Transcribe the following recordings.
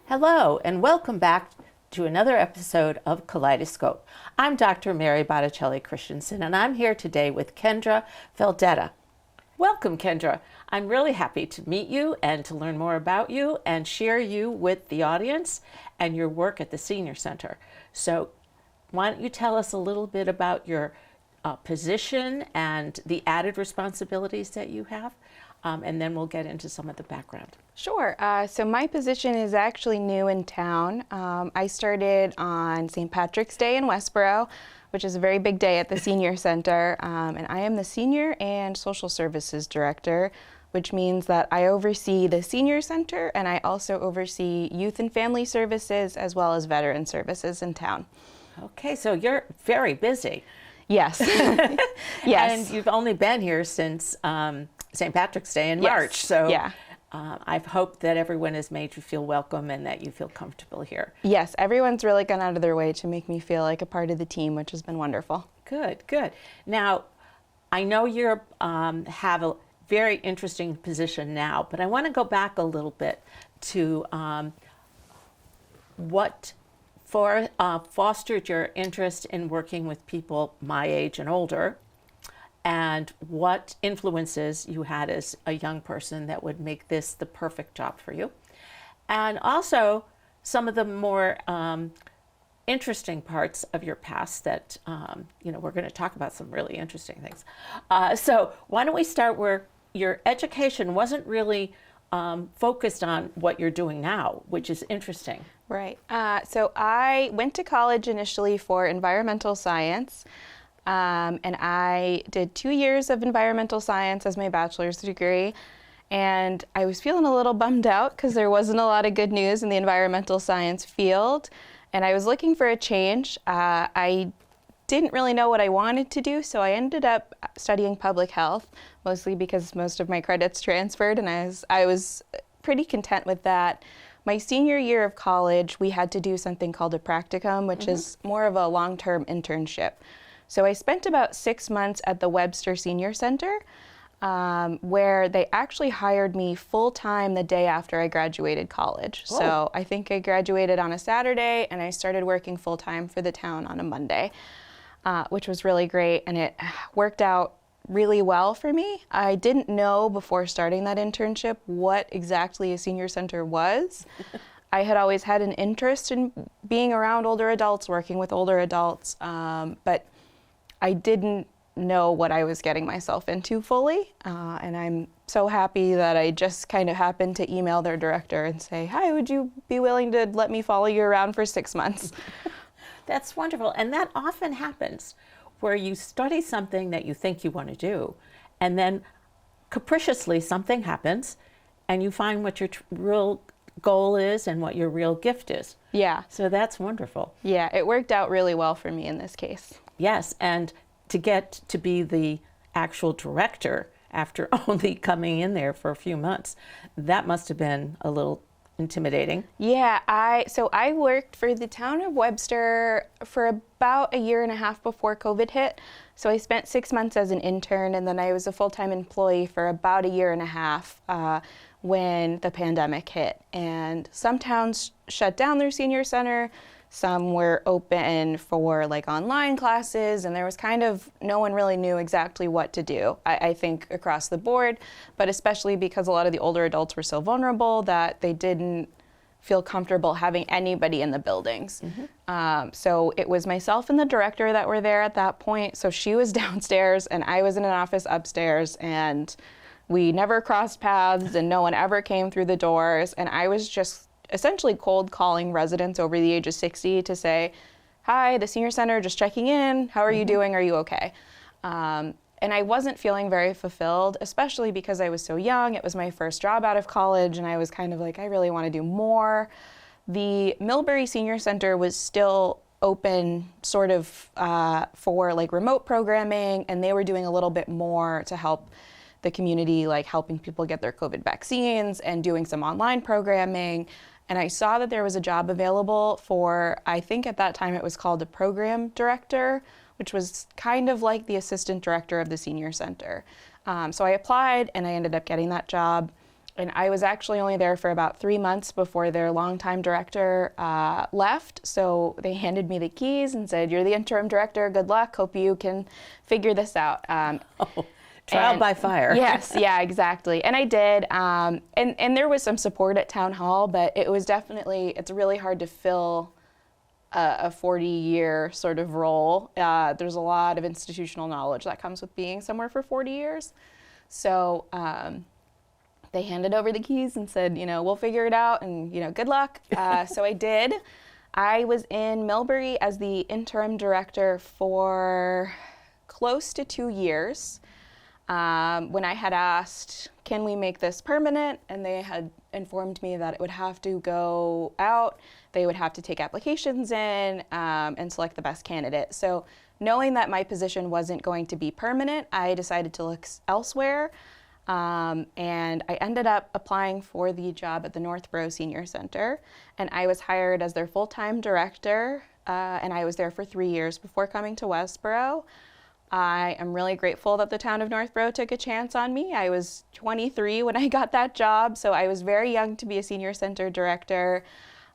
Hello, and welcome back to another episode of Kaleidoscope. I'm Dr. Mary Botticelli Christensen, and I'm here today with Kendra Faldetta. Welcome, Kendra. I'm really happy to meet you and to learn more about you and share you with the audience and your work at the Senior Center. So why don't you tell us a little bit about your position and the added responsibilities that you have, and then we'll get into some of the background. Sure. So my position is actually new in town. I started on St. Patrick's Day in Westborough, which is a very big day at the Senior Center, and I am the Senior and Social Services Director, which means that I oversee the Senior Center and I also oversee Youth and Family Services as well as Veteran Services in town. Okay, so you're very busy. Yes. Yes. And you've only been here since St. Patrick's Day in Yes. March, so yeah. I've hoped that everyone has made you feel welcome and that you feel comfortable here. Yes, everyone's really gone out of their way to make me feel like a part of the team, which has been wonderful. Good, good. Now, I know you have a very interesting position now, but I want to go back a little bit to what fostered your interest in working with people my age and older, and what influences you had as a young person that would make this the perfect job for you. And also some of the more interesting parts of your past that, we're going to talk about some really interesting things. So why don't we start where your education wasn't really focused on what you're doing now, which is interesting. Right. So I went to college initially for environmental science. And I did 2 years of environmental science as my bachelor's degree. And I was feeling a little bummed out because there wasn't a lot of good news in the environmental science field. And I was looking for a change. I didn't really know what I wanted to do, so I ended up studying public health, mostly because most of my credits transferred, and I was pretty content with that. My senior year of college, we had to do something called a practicum, which is more of a long-term internship. So I spent about 6 months at the Webster Senior Center, where they actually hired me full-time the day after I graduated college. Oh. So I think I graduated on a Saturday, and I started working full-time for the town on a Monday, which was really great, and it worked out really well for me. I didn't know before starting that internship what exactly a senior center was. I had always had an interest in being around older adults, working with older adults, but I didn't know what I was getting myself into fully, and I'm so happy that I just kind of happened to email their director and say, "Hi, would you be willing to let me follow you around for 6 months?" That's wonderful, and that often happens where you study something that you think you want to do, and then capriciously something happens, and you find what your real goal is and what your real gift is. Yeah. So that's wonderful. Yeah, it worked out really well for me in this case. Yes, and to get to be the actual director after only coming in there for a few months, that must have been a little intimidating. Yeah, I worked for the Town of Webster for about a year and a half before COVID hit. So I spent 6 months as an intern, and then I was a full-time employee for about a year and a half when the pandemic hit. And some towns shut down their senior center. Some were open for like online classes, and there was kind of no one really knew exactly what to do, I think across the board, but especially because a lot of the older adults were so vulnerable that they didn't feel comfortable having anybody in the buildings. So it was myself and the director that were there at that point. So she was downstairs and I was in an office upstairs, and we never crossed paths and no one ever came through the doors, and I was just essentially cold calling residents over the age of 60 to say, "Hi, the senior center, just checking in. How are you doing? Are you okay?" And I wasn't feeling very fulfilled, especially because I was so young. It was my first job out of college, and I was kind of like, I really want to do more. The Millbury Senior Center was still open sort of for like remote programming, and they were doing a little bit more to help the community, like helping people get their COVID vaccines and doing some online programming. And I saw that there was a job available for, I think at that time it was called a program director, which was kind of like the assistant director of the senior center. So I applied and I ended up getting that job. And I was actually only there for about 3 months before their longtime director left. So they handed me the keys and said, "You're the interim director. Good luck. Hope you can figure this out." Trial by fire. Yes, yeah, exactly. And I did. And there was some support at town hall, but it was definitely, it's really hard to fill a 40-year sort of role. There's a lot of institutional knowledge that comes with being somewhere for 40 years. So they handed over the keys and said, we'll figure it out and, good luck. So I did. I was in Millbury as the interim director for close to 2 years. When I had asked, can we make this permanent? And they had informed me that it would have to go out. They would have to take applications in and select the best candidate. So knowing that my position wasn't going to be permanent, I decided to look elsewhere. And I ended up applying for the job at the Northborough Senior Center. And I was hired as their full-time director. And I was there for 3 years before coming to Westborough. I am really grateful that the town of Northborough took a chance on me. I was 23 when I got that job, so I was very young to be a senior center director,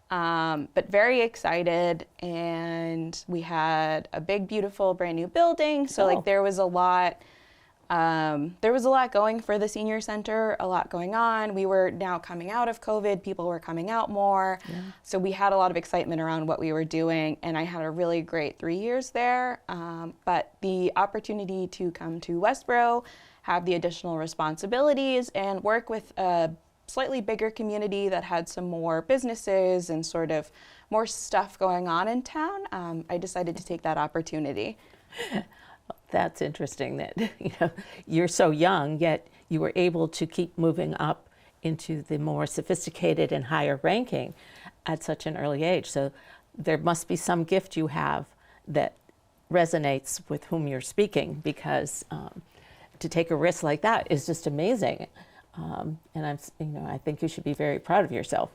but very excited. And we had a big, beautiful, brand new building. So there was a lot. There was a lot going for the senior center, a lot going on. We were now coming out of COVID. People were coming out more. Yeah. So we had a lot of excitement around what we were doing, and I had a really great 3 years there. But the opportunity to come to Westborough, have the additional responsibilities, and work with a slightly bigger community that had some more businesses and sort of more stuff going on in town, I decided to take that opportunity. That's interesting that you're so young, yet you were able to keep moving up into the more sophisticated and higher ranking at such an early age. So there must be some gift you have that resonates with whom you're speaking, because to take a risk like that is just amazing. And I think you should be very proud of yourself.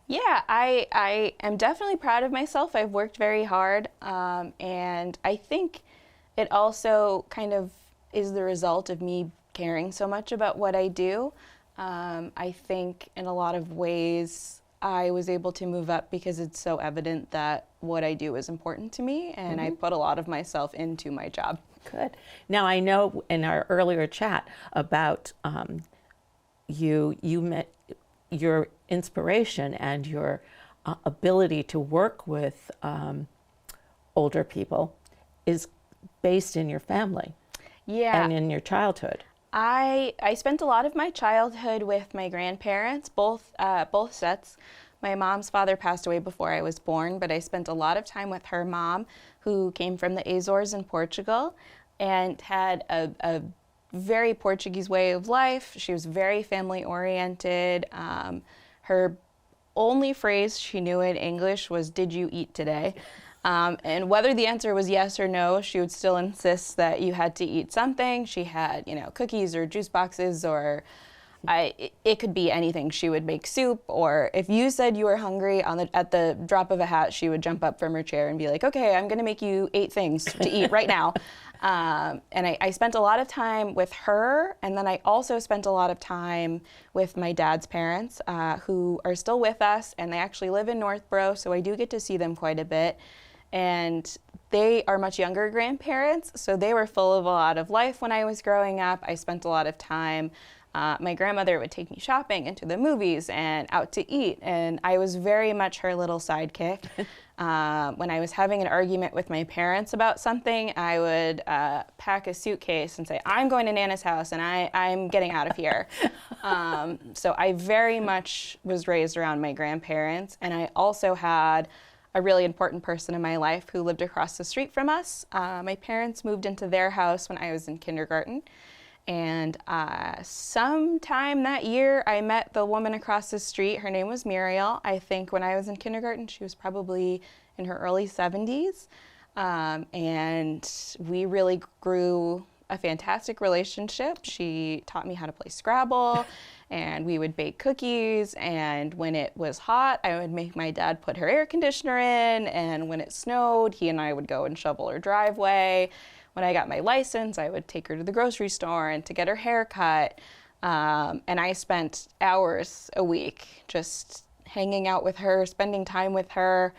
Yeah, I am definitely proud of myself. I've worked very hard, and I think it also kind of is the result of me caring so much about what I do. I think in a lot of ways I was able to move up because it's so evident that what I do is important to me, and I put a lot of myself into my job. Good. Now, I know in our earlier chat about you met your inspiration and your ability to work with older people is based in your family. Yeah. And in your childhood. I spent a lot of my childhood with my grandparents, both sets. My mom's father passed away before I was born, but I spent a lot of time with her mom, who came from the Azores in Portugal and had a very Portuguese way of life. She was very family oriented. Her only phrase she knew in English was, "Did you eat today?" And whether the answer was yes or no, she would still insist that you had to eat something. She had, cookies or juice boxes, or it could be anything. She would make soup, or if you said you were hungry at the drop of a hat, she would jump up from her chair and be like, "Okay, I'm gonna make you 8 things to eat right now." And I spent a lot of time with her, and then I also spent a lot of time with my dad's parents, who are still with us, and they actually live in Northborough, so I do get to see them quite a bit. And they are much younger grandparents, so they were full of a lot of life when I was growing up. I spent a lot of time. My grandmother would take me shopping and to the movies and out to eat, and I was very much her little sidekick. When I was having an argument with my parents about something, I would pack a suitcase and say, "I'm going to Nana's house and I'm getting out of here." So I very much was raised around my grandparents, and I also had a really important person in my life who lived across the street from us. My parents moved into their house when I was in kindergarten. And sometime that year, I met the woman across the street. Her name was Muriel. I think when I was in kindergarten, she was probably in her early 70s. And we really grew a fantastic relationship. She taught me how to play Scrabble, and we would bake cookies. And when it was hot, I would make my dad put her air conditioner in. And when it snowed, he and I would go and shovel her driveway. When I got my license, I would take her to the grocery store and to get her hair cut. And I spent hours a week just hanging out with her, spending time with her.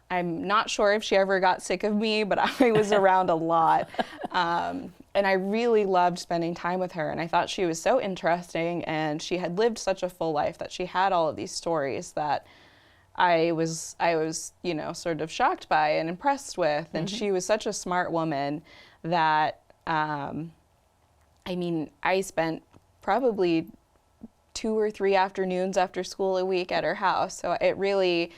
I'm not sure if she ever got sick of me, but I was around a lot. And I really loved spending time with her. And I thought she was so interesting, and she had lived such a full life that she had all of these stories that I was, you know, sort of shocked by and impressed with. And she was such a smart woman that, I mean, I spent probably 2 or 3 afternoons after school a week at her house. So it really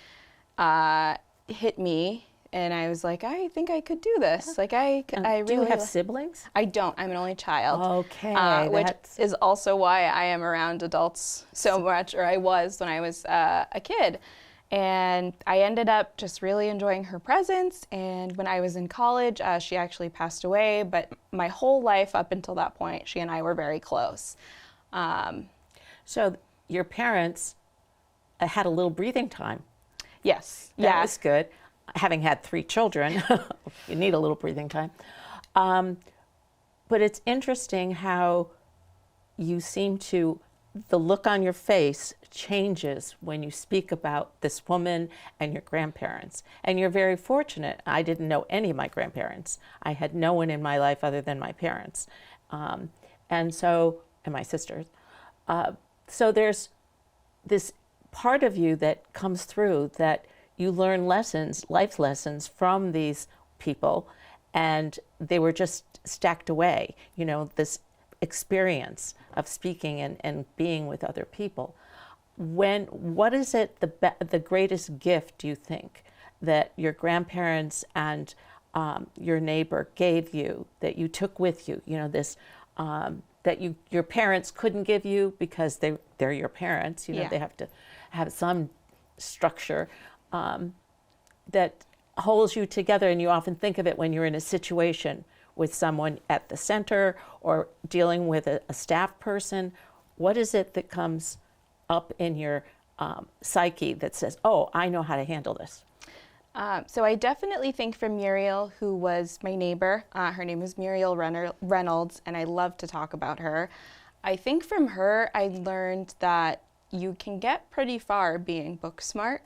hit me, and I was like, I think I could do this. Like, I really. Do you have siblings? I don't. I'm an only child. Okay, which that's is also why I am around adults so much, or I was when I was a kid. And I ended up just really enjoying her presence. And when I was in college, she actually passed away. But my whole life up until that point, she and I were very close. So your parents had a little breathing time. Yes. That was good. Having had 3 children, you need a little breathing time. But it's interesting how you seem to, the look on your face changes when you speak about this woman and your grandparents. And you're very fortunate. I didn't know any of my grandparents. I had no one in my life other than my parents. And my sisters. So there's this part of you that comes through that you learn lessons, life lessons from these people, and they were just stacked away, you know, this experience of speaking and being with other people. What is it, the greatest gift, do you think, that your grandparents and your neighbor gave you, that you took with you, you know, this, that your parents couldn't give you because they're your parents, you know, Yeah. they have to have some structure that holds you together, and you often think of it when you're in a situation with someone at the center or dealing with a staff person. What is it that comes up in your psyche that says, oh, I know how to handle this? So I definitely think from Muriel, who was my neighbor. Her name was Muriel Reynolds, and I love to talk about her. I think from her, I learned that you can get pretty far being book smart.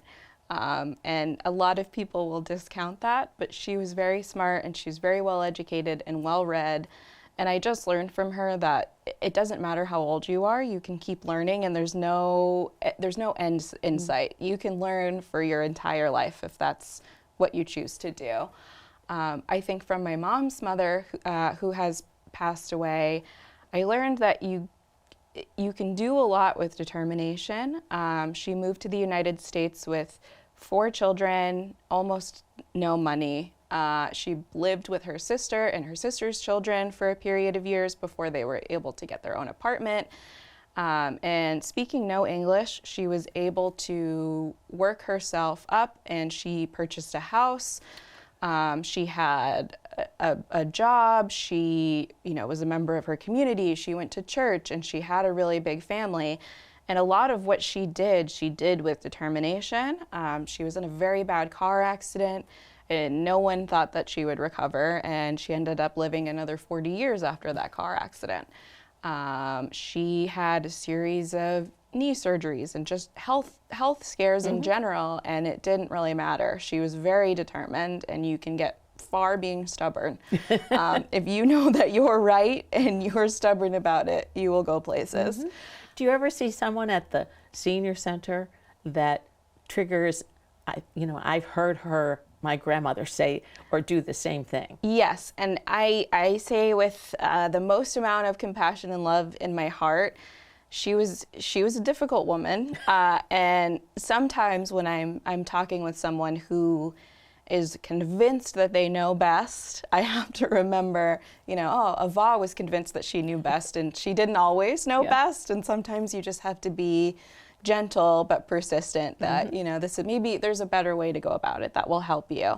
And a lot of people will discount that, but she was very smart, and she was very well educated and well read. And I just learned from her that it doesn't matter how old you are, you can keep learning, and there's no end in sight. You can learn for your entire life if that's what you choose to do. I think from my mom's mother, who has passed away, I learned that you can do a lot with determination. She moved to the United States with 4 children, almost no money. She lived with her sister and her sister's children for a period of years before they were able to get their own apartment. And speaking no English, she was able to work herself up, and she purchased a house. She had a job. She, you know, was a member of her community. She went to church, and she had a really big family. And a lot of what she did with determination. She was in a very bad car accident, and no one thought that she would recover, and she ended up living another 40 years after that car accident. She had a series of knee surgeries and just health scares in general, and it didn't really matter. She was very determined, and you can get far being stubborn. If you know that you're right and you're stubborn about it, you will go places. Do you ever see someone at the senior center that triggers, I've heard my grandmother say or do the same thing? Yes, and I say with the most amount of compassion and love in my heart, she was a difficult woman, and sometimes when I'm talking with someone who is convinced that they know best, I have to remember, Ava was convinced that she knew best, and she didn't always know best, and sometimes you just have to be gentle but persistent that, maybe there's a better way to go about it that will help you.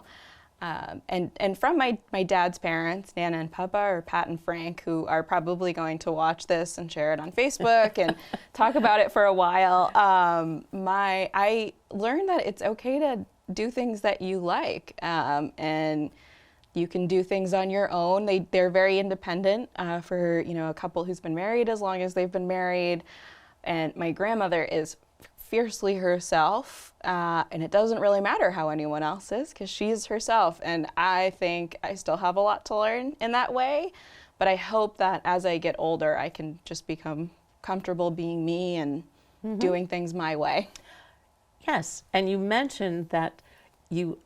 And from my dad's parents, Nana and Papa, or Pat and Frank, who are probably going to watch this and share it on Facebook and talk about it for a while, I learned that it's okay to do things that you like. And you can do things on your own. They're very independent for, you know, a couple who's been married as long as they've been married. And my grandmother is fiercely herself, and it doesn't really matter how anyone else is because she's herself. And I think I still have a lot to learn in that way, but I hope that as I get older, I can just become comfortable being me and doing things my way. Yes, and you mentioned that you,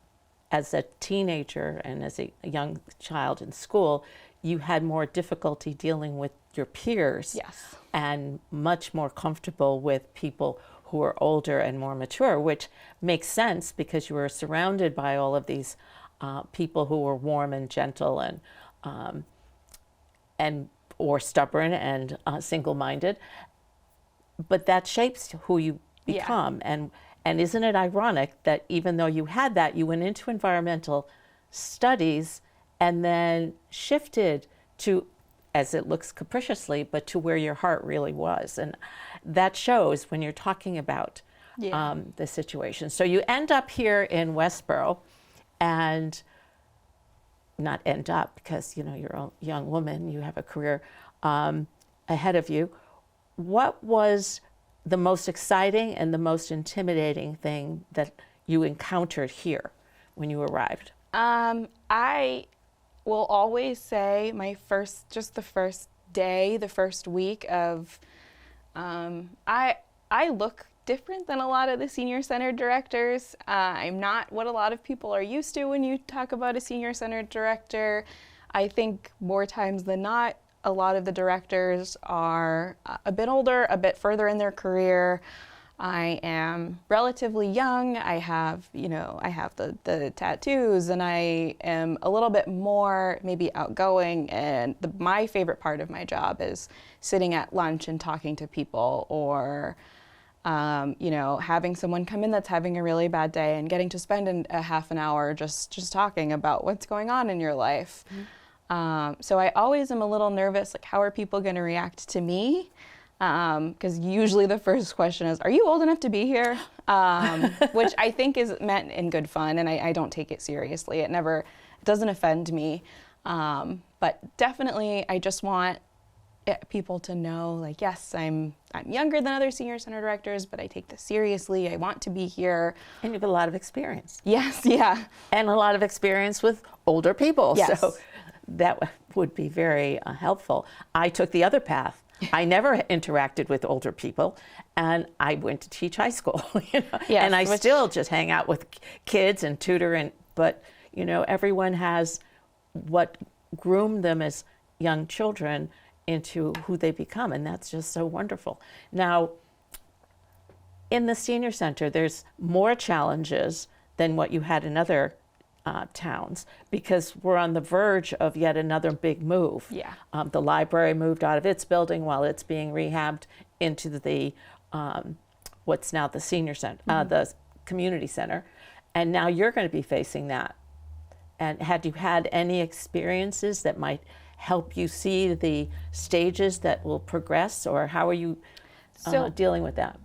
as a teenager and as a young child in school, you had more difficulty dealing with your peers. Yes. And much more comfortable with people who are older and more mature, which makes sense because you were surrounded by all of these people who were warm and gentle and or stubborn and single-minded. But that shapes who you become. Yeah. And isn't it ironic that even though you had that, you went into environmental studies and then shifted to, as it looks capriciously, but to where your heart really was. And that shows when you're talking about the situation. So you end up here in Westborough, and not end up because, you know, you're a young woman, you have a career ahead of you. What was the most exciting and the most intimidating thing that you encountered here when you arrived? I will always say the first day, the first week of, I look different than a lot of the senior center directors. I'm not what a lot of people are used to when you talk about a senior center director. I think more times than not, a lot of the directors are a bit older, a bit further in their career. I am relatively young. I have the tattoos, and I am a little bit more maybe outgoing. And my favorite part of my job is sitting at lunch and talking to people, or having someone come in that's having a really bad day and getting to spend a half an hour just talking about what's going on in your life. So I always am a little nervous, like, how are people going to react to me? Because usually the first question is, are you old enough to be here? Which I think is meant in good fun, and I don't take it seriously. It doesn't offend me. But definitely I just want people to know, like, yes, I'm younger than other senior center directors, but I take this seriously. I want to be here. And you have a lot of experience. Yes, yeah. And a lot of experience with older people. Yes. So that would be very helpful. I took the other path. I never interacted with older people, and I went to teach high school. Yes, and I still just hang out with kids and tutor, but everyone has what groomed them as young children into who they become, and that's just so wonderful. Now, in the senior center, there's more challenges than what you had in other towns, because we're on the verge of yet another big move. Yeah. The library moved out of its building while it's being rehabbed into the what's now the senior center, the community center, and now you're going to be facing that. And had you had any experiences that might help you see the stages that will progress, or how are you dealing with that?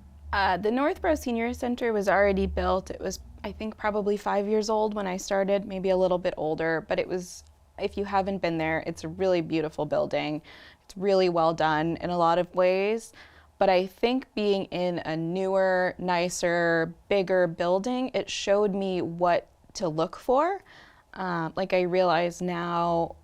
The Northborough Senior Center was already built. It was, I think, probably 5 years old when I started, maybe a little bit older, but it was, if you haven't been there, it's a really beautiful building. It's really well done in a lot of ways. But I think being in a newer, nicer, bigger building, it showed me what to look for. Like, I realize now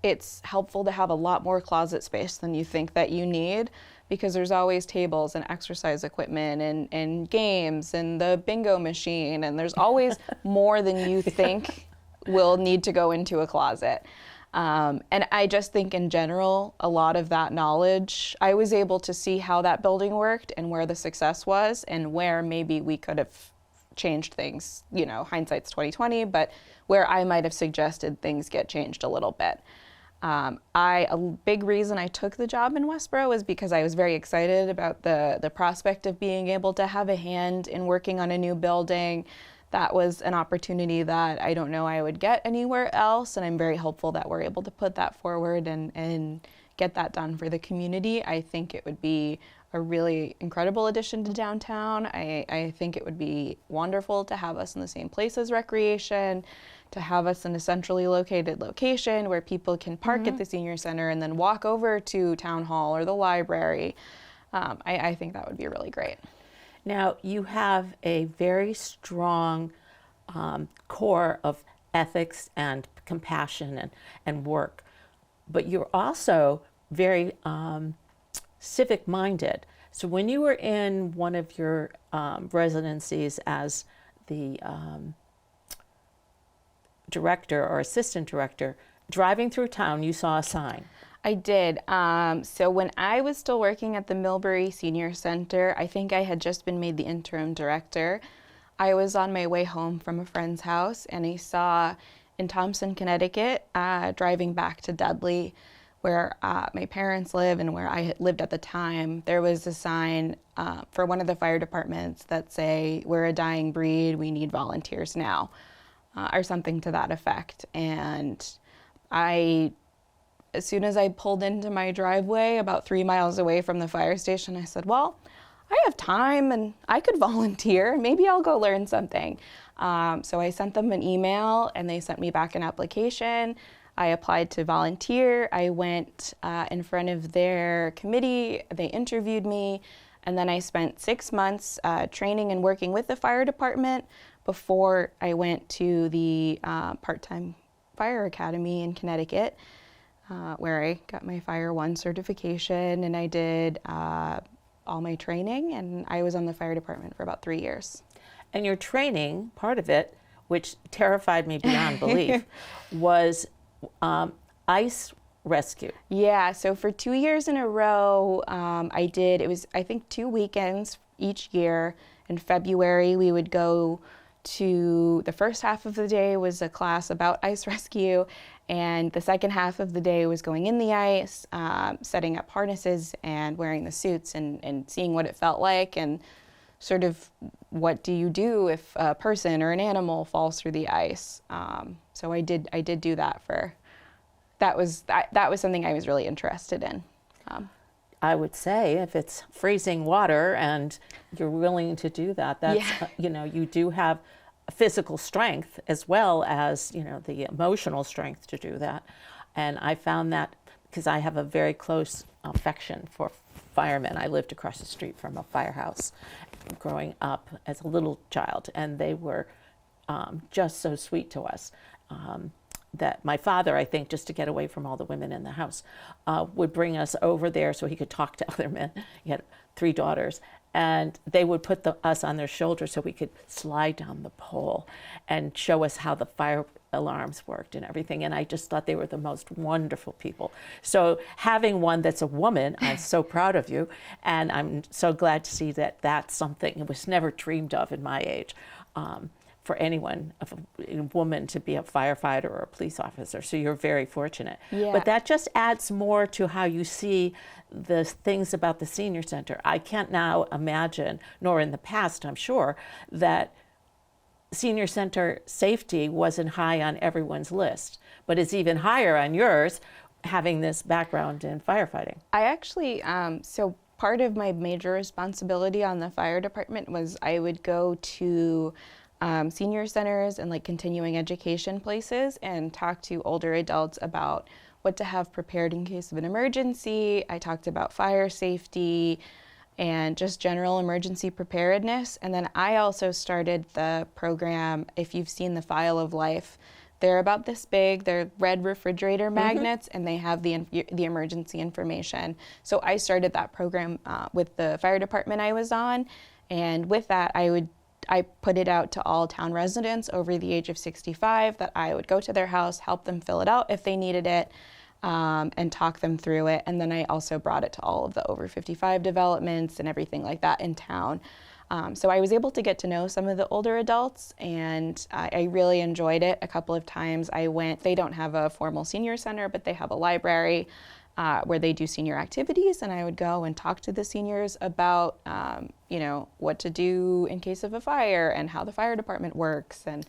it's helpful to have a lot more closet space than you think that you need, because there's always tables and exercise equipment and games and the bingo machine, and there's always more than you think will need to go into a closet. And I just think in general, a lot of that knowledge, I was able to see how that building worked and where the success was and where maybe we could have changed things. Hindsight's 20/20, but where I might have suggested things get changed a little bit. A big reason I took the job in Westborough was because I was very excited about the prospect of being able to have a hand in working on a new building. That was an opportunity that I don't know I would get anywhere else, and I'm very hopeful that we're able to put that forward and get that done for the community. I think it would be a really incredible addition to downtown. I think it would be wonderful to have us in the same place as recreation, to have us in a centrally located location where people can park at the senior center and then walk over to town hall or the library. I think that would be really great. Now, you have a very strong core of ethics and compassion and work, but you're also very civic minded. So when you were in one of your residencies as the director or assistant director, driving through town, you saw a sign. I did. So when I was still working at the Millbury Senior Center, I think I had just been made the interim director. I was on my way home from a friend's house, and I saw in Thompson, Connecticut, driving back to Dudley, where my parents live and where I had lived at the time, there was a sign for one of the fire departments that say, "We're a dying breed, we need volunteers now," or something to that effect. And as soon as I pulled into my driveway about 3 miles away from the fire station, I said, well, I have time and I could volunteer. Maybe I'll go learn something. So I sent them an email and they sent me back an application. I applied to volunteer. I went in front of their committee. They interviewed me. And then I spent 6 months training and working with the fire department before I went to the part-time fire academy in Connecticut, where I got my Fire 1 certification, and I did all my training, and I was on the fire department for about 3 years. And your training, part of it, which terrified me beyond belief, was ice rescue. Yeah, so for 2 years in a row, it was, I think, 2 weekends each year. In February, we would go to, the first half of the day was a class about ice rescue, and the second half of the day was going in the ice, setting up harnesses and wearing the suits and seeing what it felt like, and sort of what do you do if a person or an animal falls through the ice. So I did do that that was something I was really interested in. I would say if it's freezing water and you're willing to do that, that's, you do have physical strength as well as, the emotional strength to do that. And I found that because I have a very close affection for firemen. I lived across the street from a firehouse growing up as a little child, and they were just so sweet to us. That my father, I think, just to get away from all the women in the house, would bring us over there so he could talk to other men. He had 3 daughters, and they would put us on their shoulders so we could slide down the pole and show us how the fire alarms worked and everything. And I just thought they were the most wonderful people. So having one that's a woman, I'm so proud of you, and I'm so glad to see that that's something it was never dreamed of in my age. For anyone, a woman, to be a firefighter or a police officer. So you're very fortunate. Yeah. But that just adds more to how you see the things about the senior center. I can't now imagine, nor in the past, I'm sure, that senior center safety wasn't high on everyone's list, but it's even higher on yours, having this background in firefighting. I actually, so part of my major responsibility on the fire department was I would go to senior centers and like continuing education places and talk to older adults about what to have prepared in case of an emergency. I talked about fire safety and just general emergency preparedness. And then I also started the program, if you've seen the File of Life, they're about this big, they're red refrigerator magnets, and they have the emergency information. So I started that program with the fire department I was on, and with that I put it out to all town residents over the age of 65 that I would go to their house, help them fill it out if they needed it, and talk them through it. And then I also brought it to all of the over 55 developments and everything like that in town. So I was able to get to know some of the older adults, and I really enjoyed it. A couple of times I went, they don't have a formal senior center, but they have a library. where they do senior activities, and I would go and talk to the seniors about, what to do in case of a fire and how the fire department works, and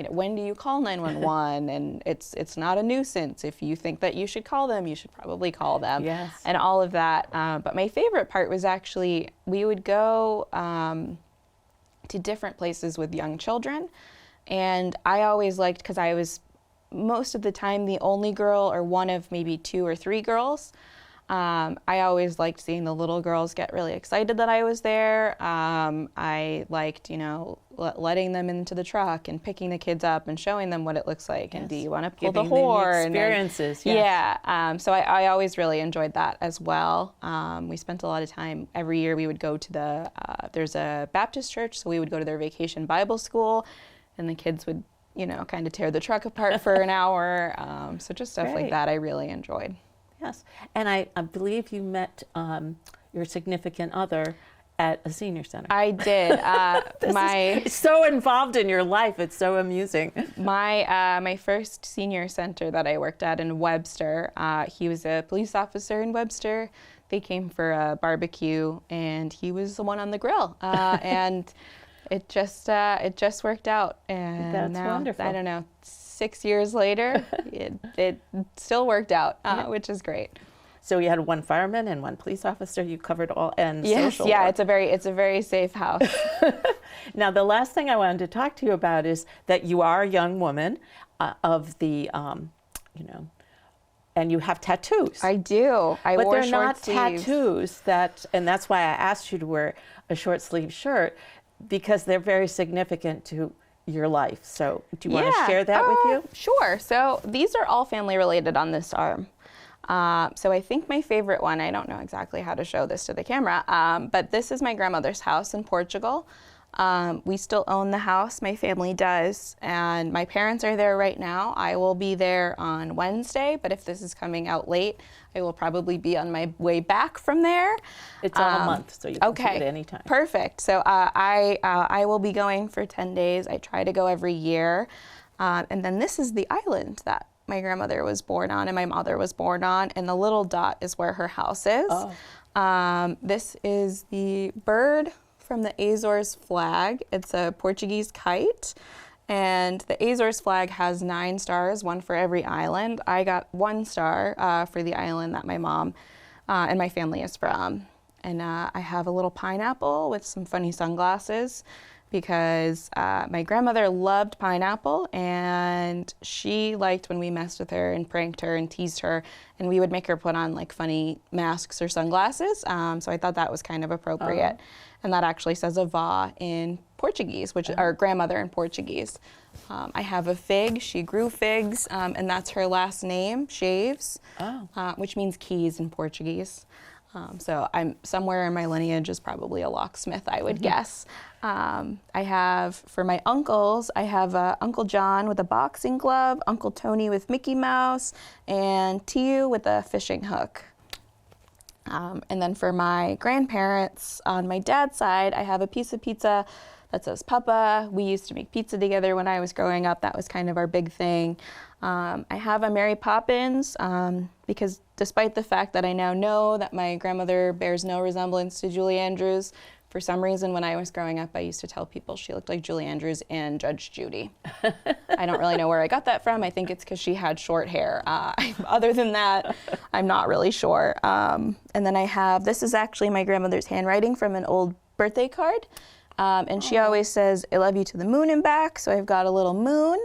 when do you call 911, and it's not a nuisance. If you think that you should call them, you should probably call them, Yes. and all of that. But my favorite part was actually we would go to different places with young children, and I always liked, because I was most of the time the only girl or one of maybe 2 or 3 girls. I always liked seeing the little girls get really excited that I was there. I liked, letting them into the truck and picking the kids up and showing them what it looks like. Yes. And do you want to pull Giving the horn? Experiences. And, yes. Yeah. So I always really enjoyed that as well. We spent a lot of time. Every year we would go to there's a Baptist church, so we would go to their vacation Bible school, and the kids would kind of tear the truck apart for an hour. So just stuff like that I really enjoyed. Yes. And I believe you met your significant other at a senior center. I did. It's so involved in your life. It's so amusing. My first senior center that I worked at in Webster, he was a police officer in Webster. They came for a barbecue, and he was the one on the grill. And it just worked out, and That's now, wonderful. I don't know, 6 years later, it still worked out, which is great. So you had one fireman and one police officer. You covered all, and Yes, social yeah, work. it's a very safe house. Now, the last thing I wanted to talk to you about is that you are a young woman of the, and you have tattoos. I do. I but wore they're short not sleeves. tattoos and that's why I asked you to wear a short sleeve shirt, because they're very significant to your life. So do you want to share that with you? Sure. So these are all family related on this arm. So I think my favorite one, I don't know exactly how to show this to the camera, but this is my grandmother's house in Portugal. We still own the house, my family does, and my parents are there right now. I will be there on Wednesday, but if this is coming out late, I will probably be on my way back from there. It's all a month, so you can see it anytime. Perfect. So I will be going for 10 days. I try to go every year. And then this is the island that my grandmother was born on and my mother was born on, and the little dot is where her house is. Oh. This is the bird from the Azores flag. It's a Portuguese kite, and the Azores flag has 9 stars, one for every island. I got 1 star for the island that my mom and my family is from. And I have a little pineapple with some funny sunglasses, because my grandmother loved pineapple, and she liked when we messed with her and pranked her and teased her, and we would make her put on like funny masks or sunglasses. So I thought that was kind of appropriate. And that actually says avó in Portuguese, which or grandmother in Portuguese. I have a fig. She grew figs, and that's her last name, Shaves, which means keys in Portuguese. So I'm somewhere in my lineage is probably a locksmith, I would guess. I have, for my uncles, I have Uncle John with a boxing glove, Uncle Tony with Mickey Mouse, and Tiu with a fishing hook. And then for my grandparents, on my dad's side, I have a piece of pizza that says Papa. We used to make pizza together when I was growing up. That was kind of our big thing. I have a Mary Poppins, because despite the fact that I now know that my grandmother bears no resemblance to Julie Andrews, for some reason when I was growing up, I used to tell people she looked like Julie Andrews and Judge Judy. I don't really know where I got that from. I think it's because she had short hair. Other than that, I'm not really sure. And then I have, this is actually my grandmother's handwriting from an old birthday card. And she always says, I love you to the moon and back. So I've got a little moon.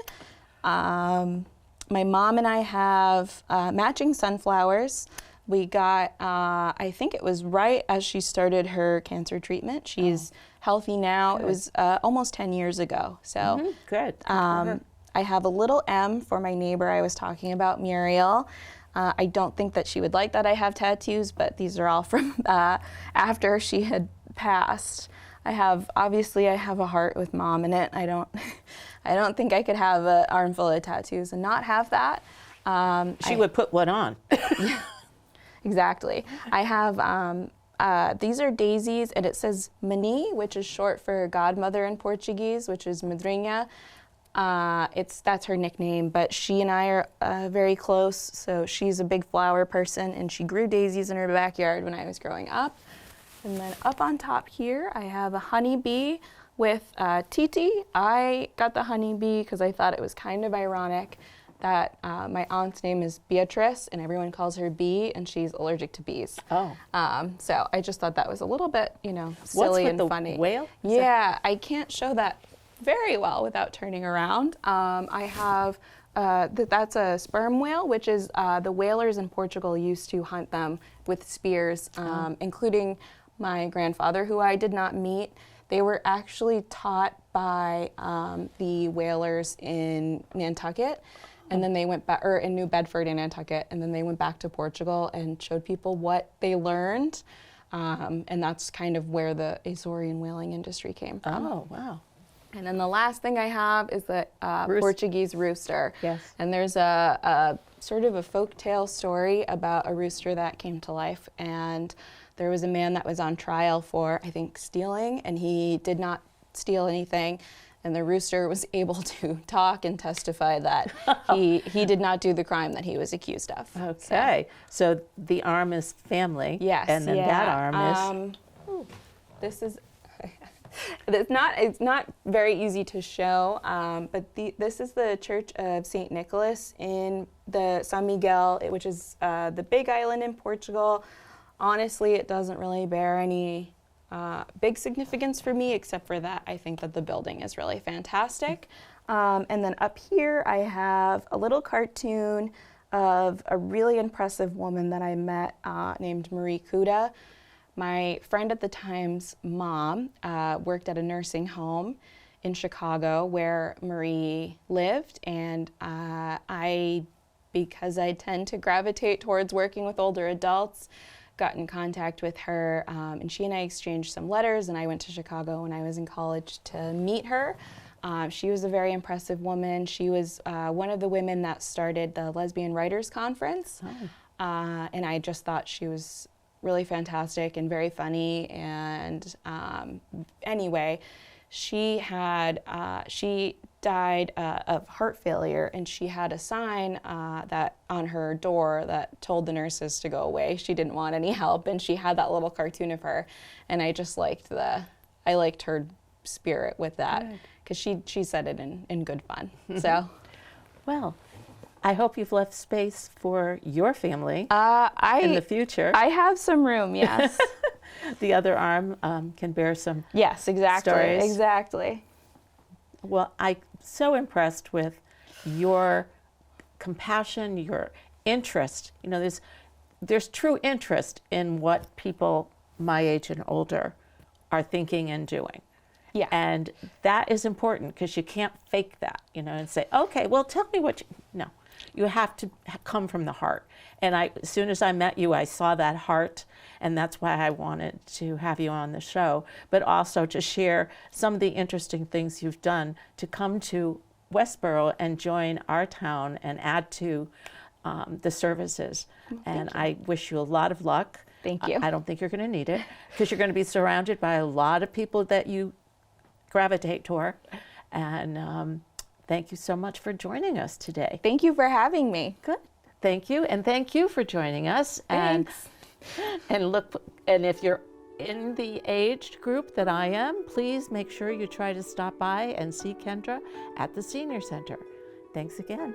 My mom and I have matching sunflowers. We got, I think it was right as she started her cancer treatment. She's healthy now. Good. It was almost 10 years ago. So good. I have a little M for my neighbor I was talking about, Muriel. I don't think that she would like that I have tattoos, but these are all from after she had passed. Obviously I have a heart with Mom in it. I don't think I could have an armful of tattoos and not have that. She would put one on. Exactly. I have, these are daisies, and it says Mani, which is short for godmother in Portuguese, which is madrinha. That's her nickname, but she and I are very close. So she's a big flower person, and she grew daisies in her backyard when I was growing up. And then up on top here, I have a honeybee with Titi. I got the honeybee because I thought it was kind of ironic that my aunt's name is Beatrice, and everyone calls her Bee, and she's allergic to bees. Oh. So I just thought that was a little bit, silly and funny. Whale? Yeah, I can't show that very well without turning around. I have, that's a sperm whale, which is the whalers in Portugal used to hunt them with spears, including my grandfather, who I did not meet. They were actually taught by the whalers in Nantucket, and then they went back, or in New Bedford in Nantucket, and then they went back to Portugal and showed people what they learned, and that's kind of where the Azorian whaling industry came from. Oh, wow. And then the last thing I have is the Portuguese rooster. Yes. And there's a sort of a folktale story about a rooster that came to life. And there was a man that was on trial for, I think, stealing, and he did not steal anything. And the rooster was able to talk and testify that he did not do the crime that he was accused of. Okay. So the arm is family. Yes. And then that arm is. This is. It's not very easy to show, but this is the Church of St. Nicholas in the San Miguel, which is the big island in Portugal. Honestly, it doesn't really bear any big significance for me, except for that I think that the building is really fantastic. And then up here I have a little cartoon of a really impressive woman that I met named Marie Kuda. My friend at the time's mom worked at a nursing home in Chicago where Marie lived, and because I tend to gravitate towards working with older adults, got in contact with her, and she and I exchanged some letters, and I went to Chicago when I was in college to meet her. She was a very impressive woman. She was one of the women that started the Lesbian Writers Conference, and I just thought she was really fantastic and very funny. And anyway, she died of heart failure, and she had a sign that on her door that told the nurses to go away. She didn't want any help, and she had that little cartoon of her, and I just liked her spirit with that, because she said it in good fun. So, well, I hope you've left space for your family in the future. I have some room, yes. The other arm can bear some Yes, exactly. stories. Exactly. Well, I'm so impressed with your compassion, your interest. There's true interest in what people my age and older are thinking and doing. Yeah. And that is important, because you can't fake that, and say, okay, well, tell me what no. You have to come from the heart. And as soon as I met you, I saw that heart, and that's why I wanted to have you on the show, but also to share some of the interesting things you've done to come to Westborough and join our town and add to the services. And I wish you a lot of luck. Thank you. I don't think you're going to need it, because you're going to be surrounded by a lot of people that you gravitate toward. And thank you so much for joining us today. Thank you for having me. Good. Thank you. And thank you for joining us. Thanks. And if you're in the aged group that I am, please make sure you try to stop by and see Kendra at the Senior Center. Thanks again.